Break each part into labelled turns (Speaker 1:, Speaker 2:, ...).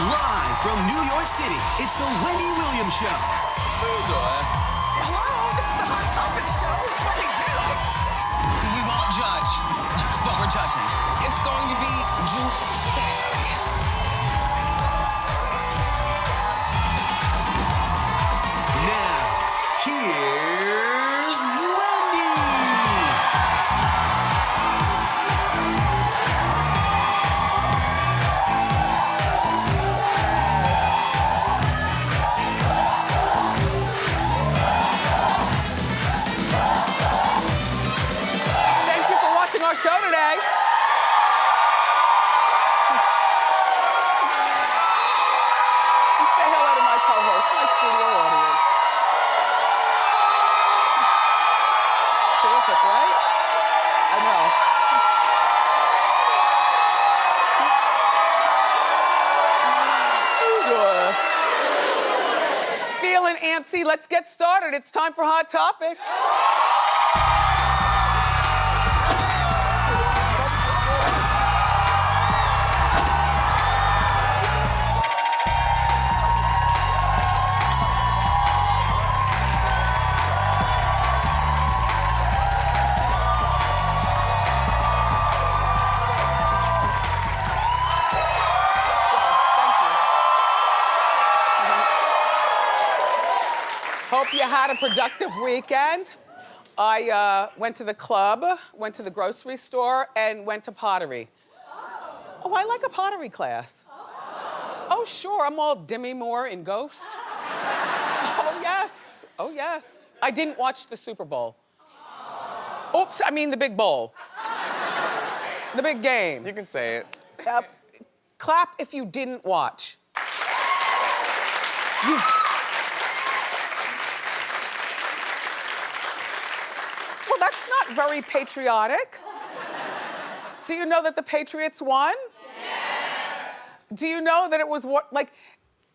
Speaker 1: Live from New York City, it's the Wendy Williams Show.
Speaker 2: Hello, this is the Hot Topic Show. It's what we do.
Speaker 3: We won't judge, but we're judging. It's going to be Giuseppe.
Speaker 1: Now, here's Wendy.
Speaker 2: Thank you for watching our show today. And say hello to my co-host, my studio audience. Terrific, right? I know. Feeling antsy? Let's get started. It's time for Hot Topic. Hope you had a productive weekend. I went to the club, went to the grocery store, and went to pottery. Oh, I like a pottery class. Oh, sure, I'm all Demi Moore in Ghost. Oh, yes, oh, yes. I didn't watch the Super Bowl. Oops, I mean the big bowl. The big game.
Speaker 4: You can say it.
Speaker 2: Clap if you didn't watch. Well, that's not very patriotic. Do you know that the Patriots won? Yes. Do you know that it was what, like,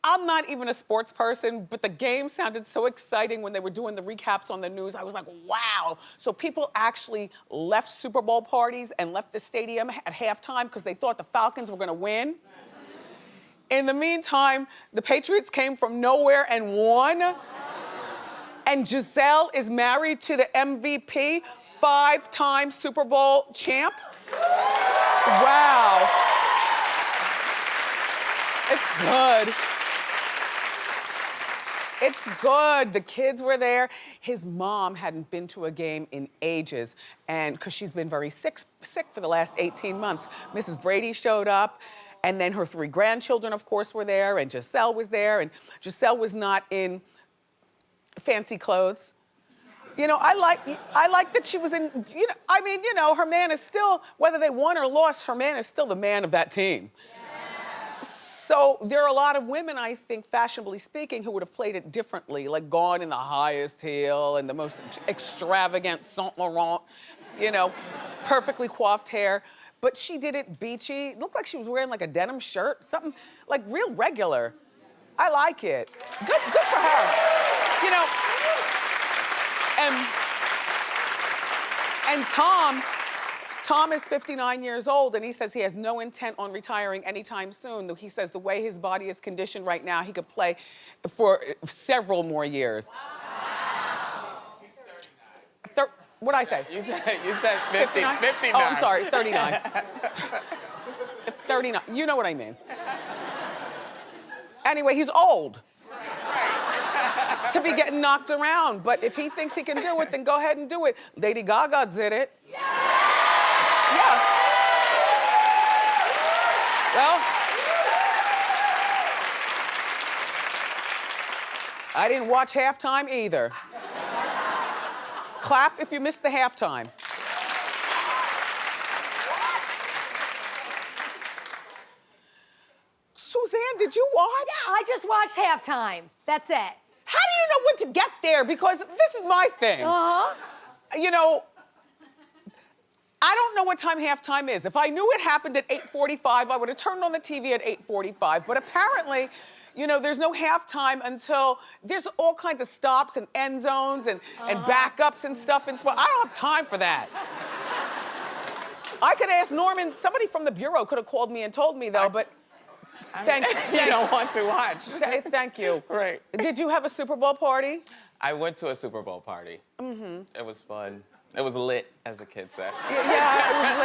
Speaker 2: I'm not even a sports person, but the game sounded so exciting when they were doing the recaps on the news. I was like, wow. So people actually left Super Bowl parties and left the stadium at halftime because they thought the Falcons were gonna win. In the meantime, the Patriots came from nowhere and won. And Giselle is married to the MVP, 5-time Super Bowl champ. Wow. It's good. It's good. The kids were there. His mom hadn't been to a game in ages, and because she's been very sick for the last 18 months. Mrs. Brady showed up, and then her 3 grandchildren, of course, were there, and Giselle was there, and Giselle was not in fancy clothes. You know, I like that she was in, you know, I mean, you know, her man is still, whether they won or lost, her man is still the man of that team. Yeah. So there are a lot of women, I think, fashionably speaking, who would have played it differently, like gone in the highest heel and the most extravagant Saint Laurent, you know, perfectly coiffed hair. But she did it beachy. Looked like she was wearing like a denim shirt, something like real regular. I like it. Good for her. You know, and Tom is 59 years old, and he says he has no intent on retiring anytime soon. He says the way his body is conditioned right now, he could play for several more years. Wow. He's 39. What'd I say?
Speaker 4: You said 50, 59.
Speaker 2: Oh, I'm sorry, 39. 39, you know what I mean. Anyway, he's old. To be getting knocked around, but if he thinks he can do it, then go ahead and do it. Lady Gaga did it. Yeah. Well, I didn't watch halftime either. Clap if you missed the halftime. Suzanne, did you watch?
Speaker 5: Yeah, I just watched halftime. That's it.
Speaker 2: How do you know when to get there? Because this is my thing.
Speaker 5: Uh-huh.
Speaker 2: You know, I don't know what time halftime is. If I knew it happened at 8:45, I would have turned on the TV at 8:45. But apparently, you know, there's no halftime until there's all kinds of stops and end zones and backups and stuff. And so I don't have time for that. I could ask Norman, somebody from the Bureau could have called me and told me though, but
Speaker 4: You don't want to watch.
Speaker 2: Thank you.
Speaker 4: Right.
Speaker 2: Did you have a Super Bowl party?
Speaker 4: I went to a Super Bowl party. Mm-hmm. It was fun. It was lit, as the kids say.
Speaker 2: Yeah, it was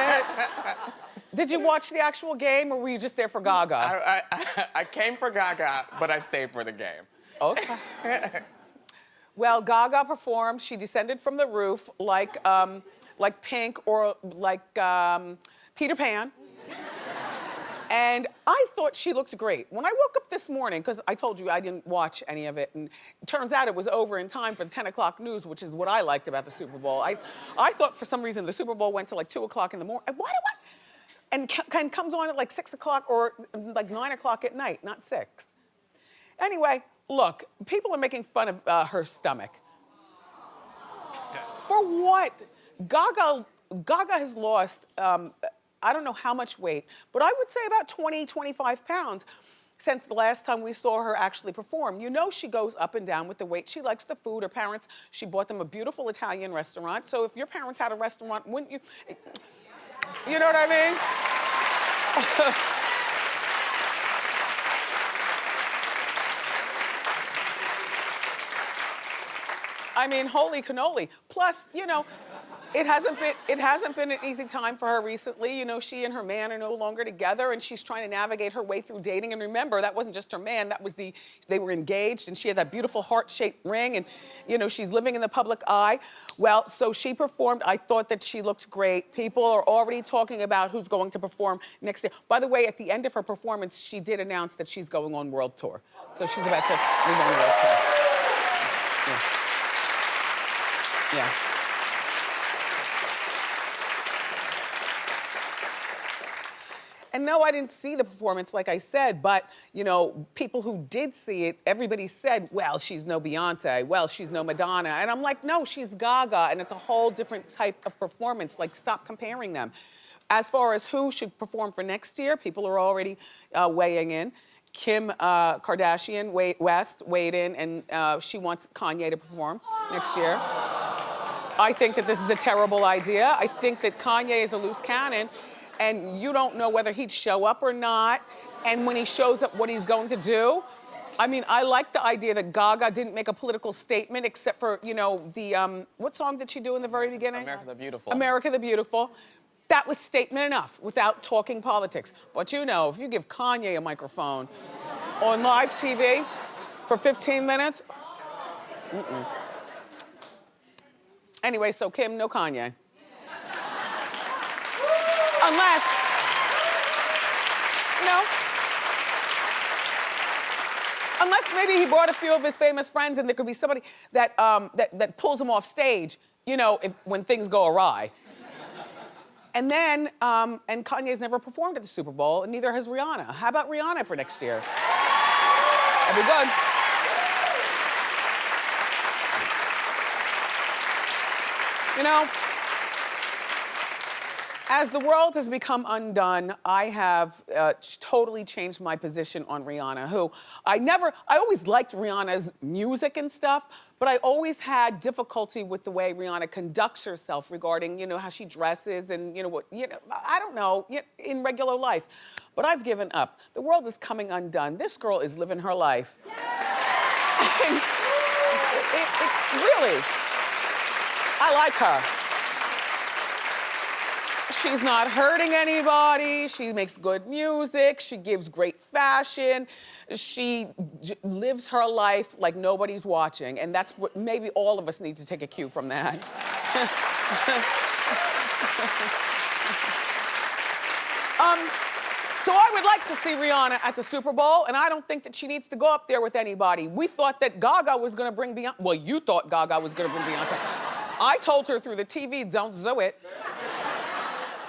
Speaker 2: lit. Did you watch the actual game, or were you just there for Gaga?
Speaker 4: I came for Gaga, but I stayed for the game.
Speaker 2: Okay. Well, Gaga performed. She descended from the roof like Pink or like Peter Pan. And I thought she looked great. When I woke up this morning, because I told you I didn't watch any of it, and it turns out it was over in time for the 10 o'clock news, which is what I liked about the Super Bowl. I thought for some reason the Super Bowl went to like 2 o'clock in the morning. And comes on at like 6 o'clock or like 9 o'clock at night, not 6. Anyway, look, people are making fun of her stomach. For what? Gaga has lost, I don't know how much weight, but I would say about 20, 25 pounds since the last time we saw her actually perform. You know she goes up and down with the weight. She likes the food. Her parents, she bought them a beautiful Italian restaurant. So if your parents had a restaurant, wouldn't you? You know what I mean? I mean, holy cannoli. Plus, you know, it hasn't been an easy time for her recently. You know, she and her man are no longer together, and she's trying to navigate her way through dating. And remember, that wasn't just her man, that was they were engaged, and she had that beautiful heart-shaped ring, and you know, she's living in the public eye. Well, so she performed. I thought that she looked great. People are already talking about who's going to perform next year. By the way, at the end of her performance, she did announce that she's going on world tour. So she's about to leave on world tour. Yeah. And no, I didn't see the performance, like I said, but, you know, people who did see it, everybody said, well, she's no Beyonce, well, she's no Madonna. And I'm like, no, she's Gaga, and it's a whole different type of performance. Like, stop comparing them. As far as who should perform for next year, people are already weighing in. Kim Kardashian West weighed in, and she wants Kanye to perform next year. I think that this is a terrible idea. I think that Kanye is a loose cannon, and you don't know whether he'd show up or not, and when he shows up, what he's going to do. I mean, I like the idea that Gaga didn't make a political statement except for, you know, the, what song did she do in the very beginning?
Speaker 4: America the Beautiful.
Speaker 2: America the Beautiful. That was statement enough without talking politics. But you know, if you give Kanye a microphone on live TV for 15 minutes, Anyway, so Kim, no Kanye. Unless, unless maybe he brought a few of his famous friends and there could be somebody that, that pulls him off stage, you know, when things go awry. And then, and Kanye's never performed at the Super Bowl, and neither has Rihanna. How about Rihanna for next year? That'd be good. You know, as the world has become undone, I have totally changed my position on Rihanna, who I always liked Rihanna's music and stuff, but I always had difficulty with the way Rihanna conducts herself regarding, you know, how she dresses and, you know, what, you know, I don't know, in regular life. But I've given up. The world is coming undone. This girl is living her life. Really, I like her. She's not hurting anybody. She makes good music. She gives great fashion. She lives her life like nobody's watching. And that's what maybe all of us need to take a cue from that. So I would like to see Rihanna at the Super Bowl, and I don't think that she needs to go up there with anybody. We thought that Gaga was gonna bring Beyonce. Well, you thought Gaga was gonna bring Beyonce. I told her through the TV, don't do it.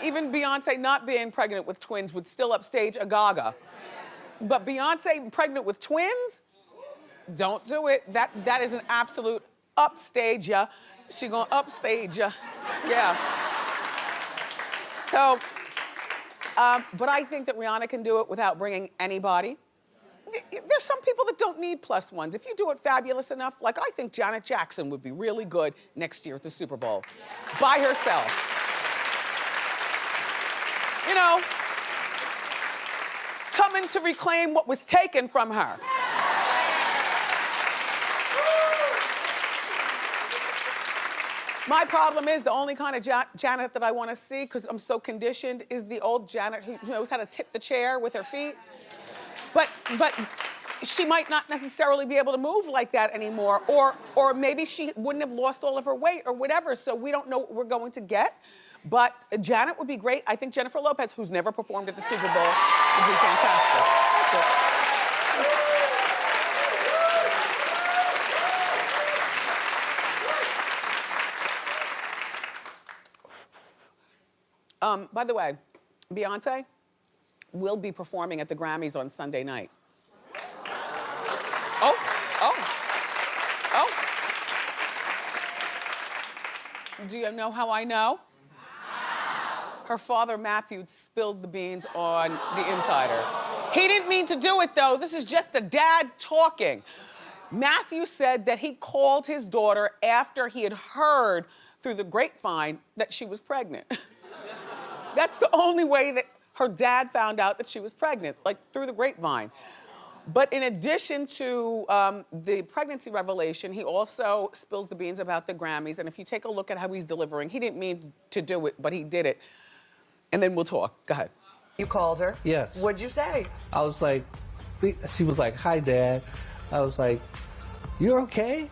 Speaker 2: Even Beyonce not being pregnant with twins would still upstage a Gaga. But Beyonce pregnant with twins? Don't do it. That is an absolute upstage ya. She gonna upstage ya. Yeah. So, but I think that Rihanna can do it without bringing anybody. There's some people that don't need plus ones. If you do it fabulous enough, like I think Janet Jackson would be really good next year at the Super Bowl. By herself. You know, coming time to reclaim what was taken from her. My problem is the only kind of Janet that I want to see, because I'm so conditioned, is the old Janet who knows how to tip the chair with her feet. But she might not necessarily be able to move like that anymore, or maybe she wouldn't have lost all of her weight or whatever, so we don't know what we're going to get. But Janet would be great. I think Jennifer Lopez, who's never performed at the Super Bowl, would be fantastic. That's it. By the way, Beyoncé will be performing at the Grammys on Sunday night. Oh. Do you know how I know? Her father, Matthew, spilled the beans on The Insider. He didn't mean to do it, though. This is just the dad talking. Matthew said that he called his daughter after he had heard through the grapevine that she was pregnant. That's the only way that her dad found out that she was pregnant, like through the grapevine. But in addition to the pregnancy revelation, he also spills the beans about the Grammys. And if you take a look at how he's delivering, he didn't mean to do it, but he did it. And then we'll talk. Go ahead.
Speaker 6: You called her?
Speaker 7: Yes.
Speaker 6: What'd you say?
Speaker 7: I was like, she was like, hi, Dad. I was like, you're okay?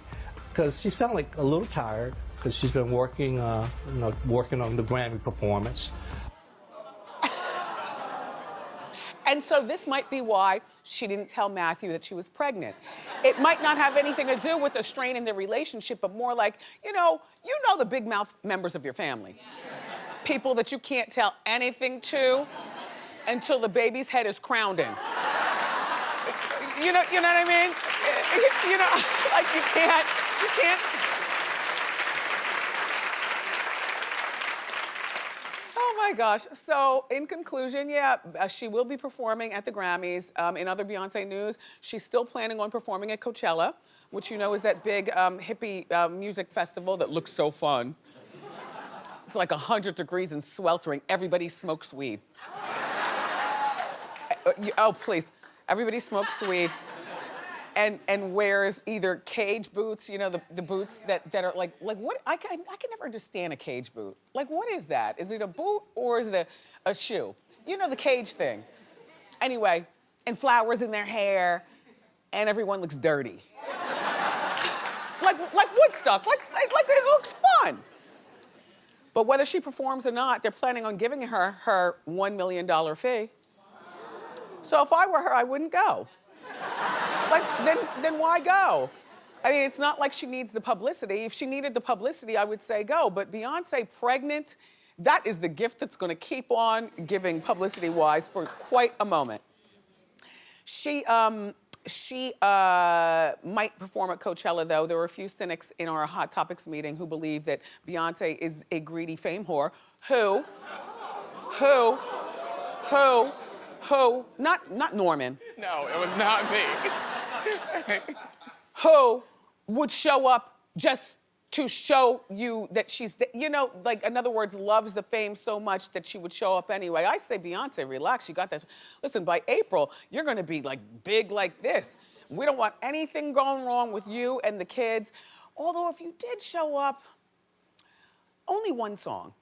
Speaker 7: Because she sounded like a little tired because she's been working, working on the Grammy performance.
Speaker 2: And so this might be why she didn't tell Matthew that she was pregnant. It might not have anything to do with a strain in their relationship, but more like, you know the big mouth members of your family. People that you can't tell anything to until the baby's head is crowned in. You know what I mean? Like you can't. Oh my gosh. So in conclusion, yeah, she will be performing at the Grammys. In other Beyonce news, she's still planning on performing at Coachella, which you know is that big hippie music festival that looks so fun. It's like 100 degrees and sweltering. Everybody smokes weed. Oh, please. Everybody smokes weed and wears either cage boots, you know, the boots that are like what? I can never understand a cage boot. Like, what is that? Is it a boot or is it a shoe? You know, the cage thing. Anyway, and flowers in their hair, and everyone looks dirty. like Woodstock, like it looks fun. But whether she performs or not, they're planning on giving her her $1 million fee. So if I were her, I wouldn't go. Like, then why go? I mean, it's not like she needs the publicity. If she needed the publicity, I would say go. But Beyonce pregnant, that is the gift that's gonna keep on giving publicity-wise for quite a moment. She might perform at Coachella, though. There were a few cynics in our Hot Topics meeting who believe that Beyonce is a greedy fame whore not Norman.
Speaker 4: No, it was not me.
Speaker 2: Who would show up just to show you that she's, like, in other words, loves the fame so much that she would show up anyway. I say, Beyonce, relax, you got that. Listen, by April, you're gonna be like big like this. We don't want anything going wrong with you and the kids. Although if you did show up, only one song.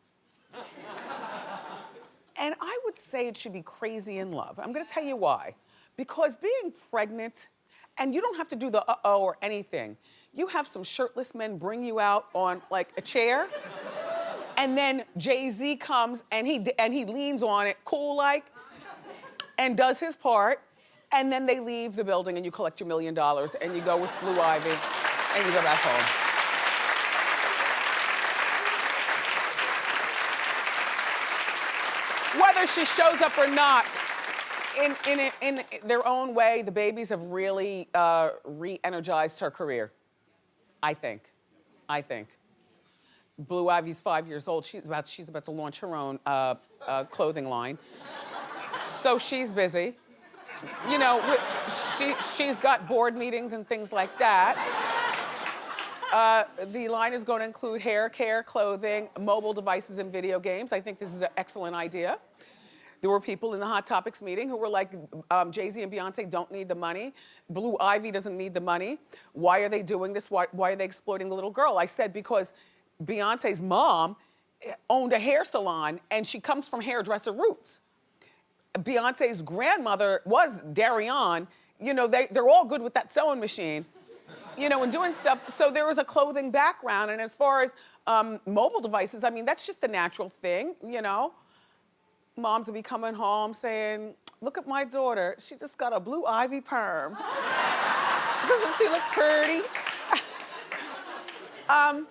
Speaker 2: And I would say it should be Crazy in Love. I'm gonna tell you why. Because being pregnant, and you don't have to do the uh-oh or anything. You have some shirtless men bring you out on like a chair, and then Jay-Z comes and he leans on it, cool like, and does his part, and then they leave the building and you collect your $1 million and you go with Blue Ivy and you go back home. Whether she shows up or not, in their own way, the babies have really re-energized her career. I think. Blue Ivy's 5 years old. She's about to launch her own clothing line. So she's busy. You know, she's got board meetings and things like that. The line is going to include hair care, clothing, mobile devices, and video games. I think this is an excellent idea. There were people in the Hot Topics meeting who were like, Jay-Z and Beyonce don't need the money. Blue Ivy doesn't need the money. Why are they doing this? Why are they exploiting the little girl? I said, because Beyonce's mom owned a hair salon and she comes from hairdresser roots. Beyonce's grandmother was Darion. You know, they're all good with that sewing machine, you know, and doing stuff. So there was a clothing background. And as far as mobile devices, I mean, that's just the natural thing, you know. Moms would be coming home saying, look at my daughter. She just got a Blue Ivy perm. Doesn't she look pretty? I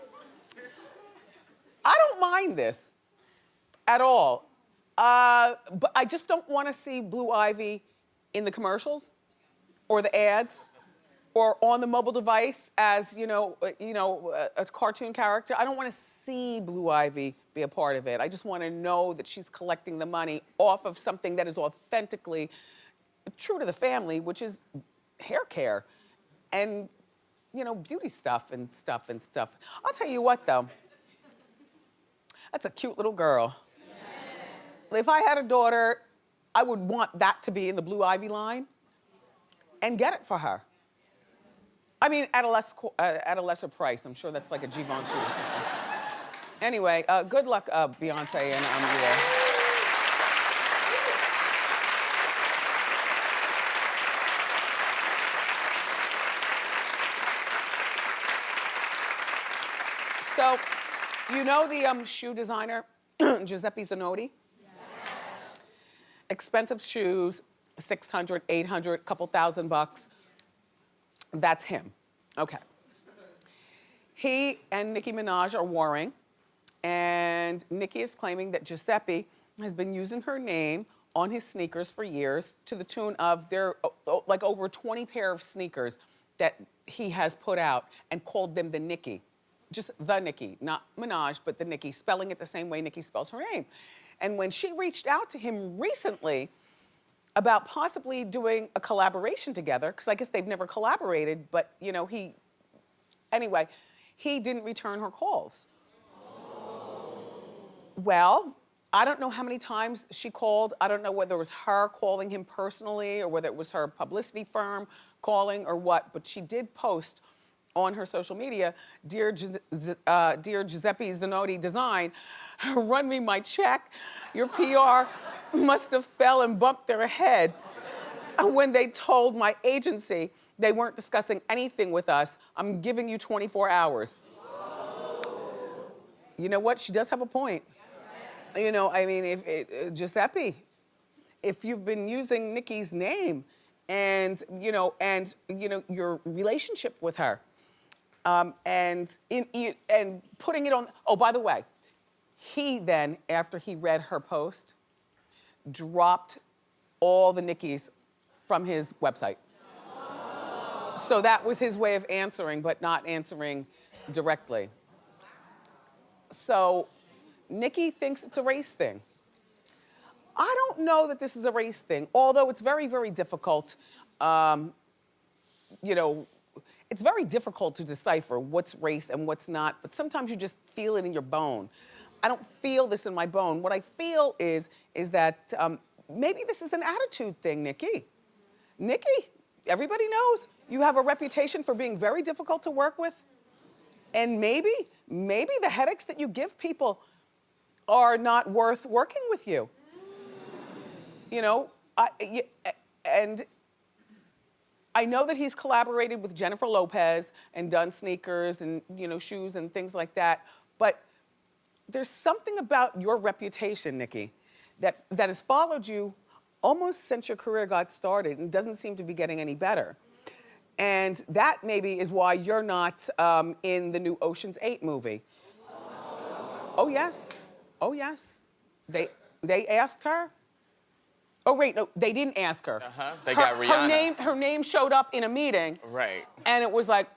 Speaker 2: don't mind this at all. But I just don't want to see Blue Ivy in the commercials or the ads or on the mobile device as, a cartoon character. I don't want to see Blue Ivy be a part of it. I just want to know that she's collecting the money off of something that is authentically true to the family, which is hair care and, beauty stuff and stuff and stuff. I'll tell you what, though. That's a cute little girl. If I had a daughter, I would want that to be in the Blue Ivy line and get it for her. I mean, at a lesser price. I'm sure that's like a Givenchy or something. Anyway, good luck, Beyonce and you. So, you know the shoe designer, Giuseppe Zanotti? Expensive shoes, $600, $800, couple $1,000. That's him. Okay. He and Nicki Minaj are warring, and Nikki is claiming that Giuseppe has been using her name on his sneakers for years to the tune of like over 20 pair of sneakers that he has put out and called them the Nikki. Just the Nikki, not Minaj, but the Nikki, spelling it the same way Nikki spells her name. And when she reached out to him recently about possibly doing a collaboration together, because I guess they've never collaborated, but he didn't return her calls. Well, I don't know how many times she called. I don't know whether it was her calling him personally or whether it was her publicity firm calling or what, but she did post on her social media, dear Giuseppe Zanotti Design, run me my check. Your PR must have fell and bumped their head when they told my agency they weren't discussing anything with us. I'm giving you 24 hours. You know what? She does have a point. Giuseppe, if you've been using Nikki's name and your relationship with her, and putting it on. Oh, by the way, he then, after he read her post, dropped all the Nikkis from his website. So that was his way of answering, but not answering directly. So Nikki thinks it's a race thing. I don't know that this is a race thing, although it's very, very difficult. It's very difficult to decipher what's race and what's not, but sometimes you just feel it in your bone. I don't feel this in my bone. What I feel is that maybe this is an attitude thing, Nikki. Nikki, everybody knows you have a reputation for being very difficult to work with. And maybe the headaches that you give people are not worth working with you. And I know that he's collaborated with Jennifer Lopez and done sneakers and, shoes and things like that. But there's something about your reputation, Nikki, that has followed you almost since your career got started and doesn't seem to be getting any better. And that maybe is why you're not in the new Ocean's 8 movie. Oh, yes. Oh, yes. They asked her. Oh, wait, no, they didn't ask her.
Speaker 4: They got Rihanna.
Speaker 2: Her name showed up in a meeting.
Speaker 4: Right.
Speaker 2: And it was like,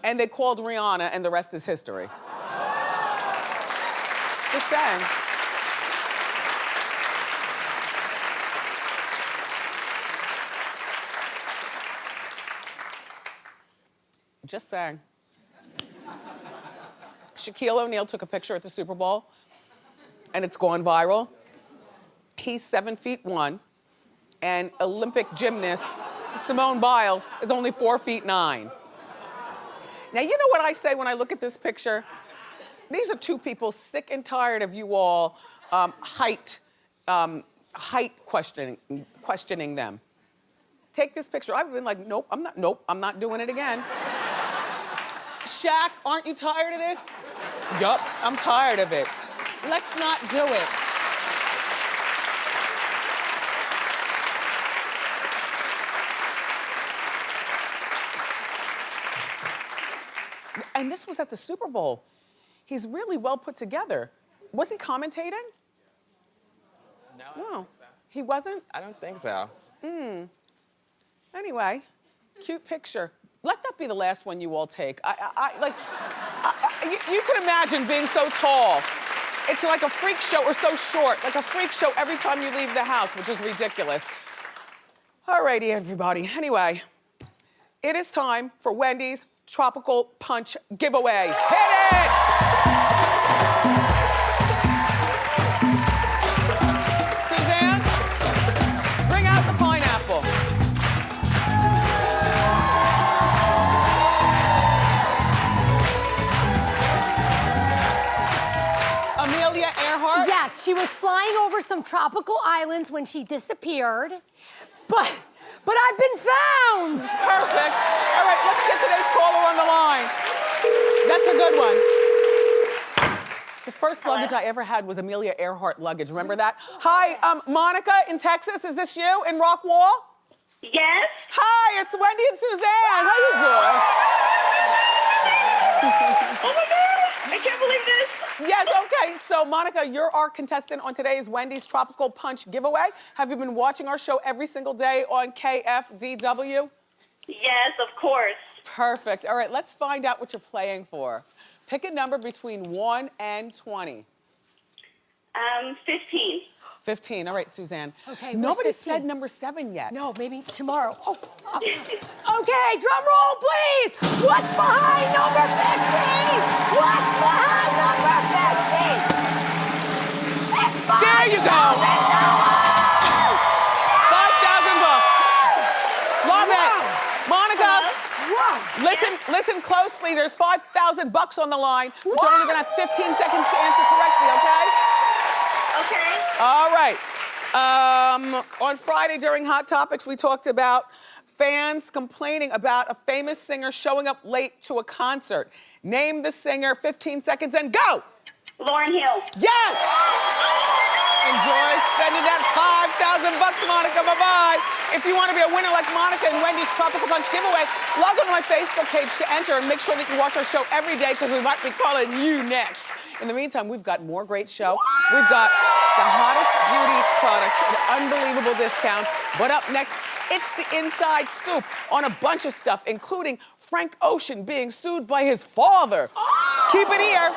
Speaker 2: and they called Rihanna, and the rest is history. Just saying. Just saying. Shaquille O'Neal took a picture at the Super Bowl, and it's gone viral. he's 7'1", and Olympic gymnast Simone Biles is only 4'9". Now, you know what I say when I look at this picture? These are two people sick and tired of you all height questioning them. Take this picture. I've been like, nope, I'm not doing it again. Shaq, aren't you tired of this? Yup, I'm tired of it. Let's not do it. And this was at the Super Bowl. He's really well put together. Was he commentating?
Speaker 4: No, I don't think so.
Speaker 2: He wasn't?
Speaker 4: I don't think so.
Speaker 2: Anyway, cute picture. Let that be the last one you all take. You can imagine being so tall. It's like a freak show, or so short, like a freak show every time you leave the house, which is ridiculous. Alrighty, everybody. Anyway, it is time for Wendy's Tropical Punch giveaway. Hit it! Suzanne, bring out the pineapple. Amelia Earhart?
Speaker 5: Yes, she was flying over some tropical islands when she disappeared. But I've been found!
Speaker 2: Perfect. All right, let's get today's caller on the line. That's a good one. The first luggage I ever had was Amelia Earhart luggage. Remember that? Hi, Monica in Texas. Is this you in Rockwall?
Speaker 6: Yes.
Speaker 2: Hi, it's Wendy and Suzanne. How you doing?
Speaker 6: Oh my God! I can't believe this.
Speaker 2: Yes, okay. So, Monica, you're our contestant on today's Wendy's Tropical Punch giveaway. Have you been watching our show every single day on KFDW?
Speaker 6: Yes, of course.
Speaker 2: Perfect. All right, let's find out what you're playing for. Pick a number between 1 and 20.
Speaker 6: 15.
Speaker 2: 15. All right, Suzanne.
Speaker 5: Okay,
Speaker 2: Nobody
Speaker 5: where's 15?
Speaker 2: said number 7 yet.
Speaker 5: No, maybe tomorrow. Oh. Okay, drum roll, please. What's behind number 15? What's behind number 15? It's
Speaker 2: There you go. $5,000. Love it. Monica, listen closely. There's $5,000 on the line, but you're only gonna have 15 seconds to answer correctly, okay?
Speaker 6: Okay.
Speaker 2: All right. On Friday during Hot Topics, we talked about fans complaining about a famous singer showing up late to a concert. Name the singer, 15 seconds, and go!
Speaker 6: Lauryn Hill.
Speaker 2: Yes! Enjoy spending that $5,000, Monica. Bye-bye. If you want to be a winner like Monica and Wendy's Tropical Punch giveaway, log on to my Facebook page to enter and make sure that you watch our show every day because we might be calling you next. In the meantime, we've got more great show. We've got the hottest beauty products at unbelievable discounts. But up next, it's the inside scoop on a bunch of stuff, including Frank Ocean being sued by his father. Keep it here.